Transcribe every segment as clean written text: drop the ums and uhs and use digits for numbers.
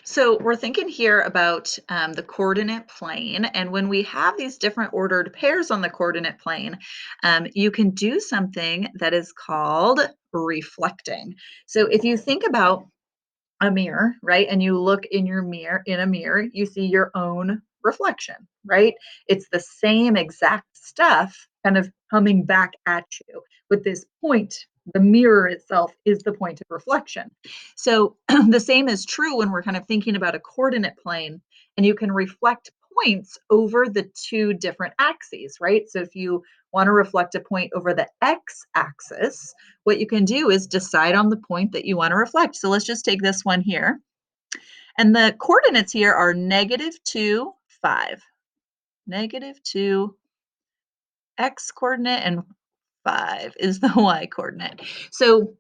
So we're thinking here about the coordinate plane, and when we have these different ordered pairs on the coordinate plane, you can do something that is called reflecting. So if you think about a mirror, right, and you look in a mirror, you see your own reflection, right? It's the same exact stuff kind of coming back at you with this point. The mirror itself is the point of reflection. So the same is true when we're kind of thinking about a coordinate plane, and you can reflect points over the two different axes, right? So if you want to reflect a point over the x-axis, what you can do is decide on the point that you want to reflect. So let's just take this one here. And the coordinates here are -2, 5. -2, x coordinate, and 5 is the y coordinate. So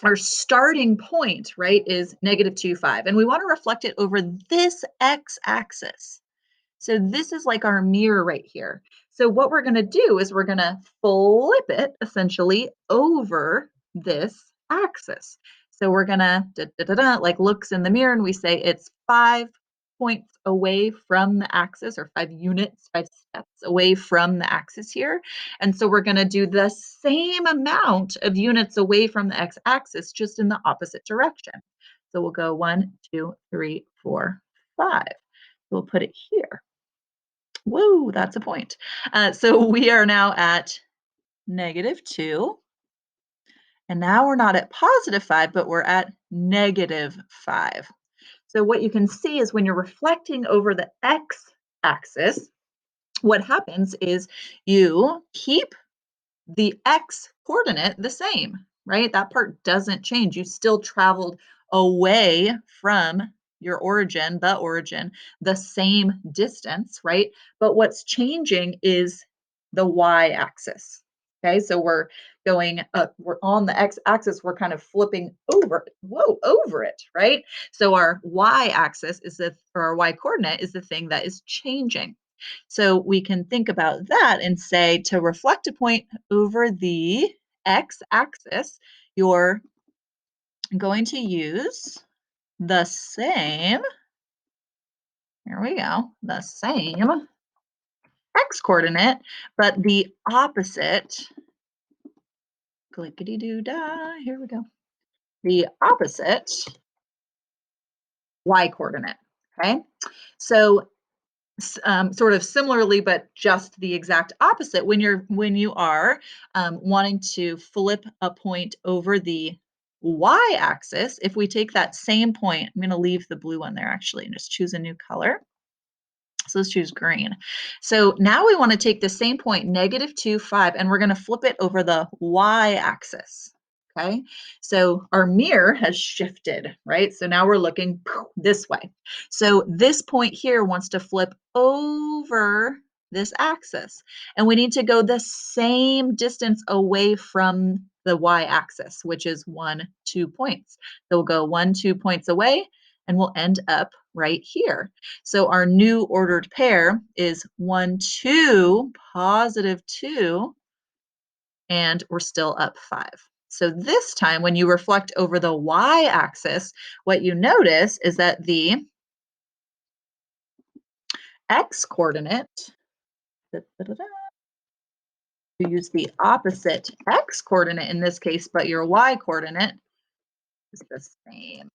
our starting point, right, is -2, 5. And we want to reflect it over this x-axis. So this is like our mirror right here. So what we're going to do is we're going to flip it essentially over this axis. So we're going to like looks in the mirror and we say it's 5 points away from the axis, or 5 units, 5 steps away from the axis here. And so we're going to do the same amount of units away from the x-axis, just in the opposite direction. So we'll go 1, 2, 3, 4, 5. We'll put it here. Woo, that's a point. So we are now at -2. And now we're not at +5, but we're at -5. So what you can see is when you're reflecting over the x-axis, what happens is you keep the x coordinate the same, right? That part doesn't change. You still traveled away from your origin, the same distance, right? But what's changing is the y-axis. Okay, so we're going up, we're on the x-axis, we're kind of flipping over, over it, right? So our y-axis is or our y-coordinate is the thing that is changing. So we can think about that and say, to reflect a point over the x-axis, you're going to use the same, here we go, the same x-coordinate, but the opposite, clickety-doo-dah, here we go, the opposite y-coordinate, okay? So sort of similarly, but just the exact opposite. When you are wanting to flip a point over the y-axis, if we take that same point, I'm going to leave the blue one there actually and just choose a new color. So let's choose green. So now we want to take the same point, -2, 5, and we're going to flip it over the y-axis. Okay, so our mirror has shifted, right? So now we're looking this way. So this point here wants to flip over this axis, and we need to go the same distance away from the y-axis, which is 1, 2 points. So we'll go 1, 2 points away, and we'll end up right here. So our new ordered pair is 1, 2, +2, and we're still up 5. So this time, when you reflect over the y-axis, what you notice is that the x-coordinate, you use the opposite x-coordinate in this case, but your y-coordinate is the same.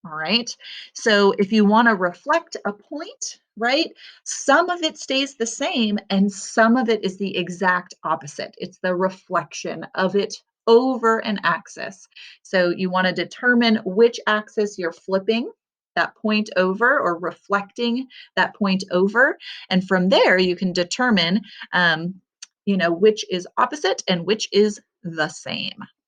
All right. So if you want to reflect a point, right, some of it stays the same and some of it is the exact opposite. It's the reflection of it over an axis. So you want to determine which axis you're flipping that point over, or reflecting that point over. And from there, you can determine, which is opposite and which is the same.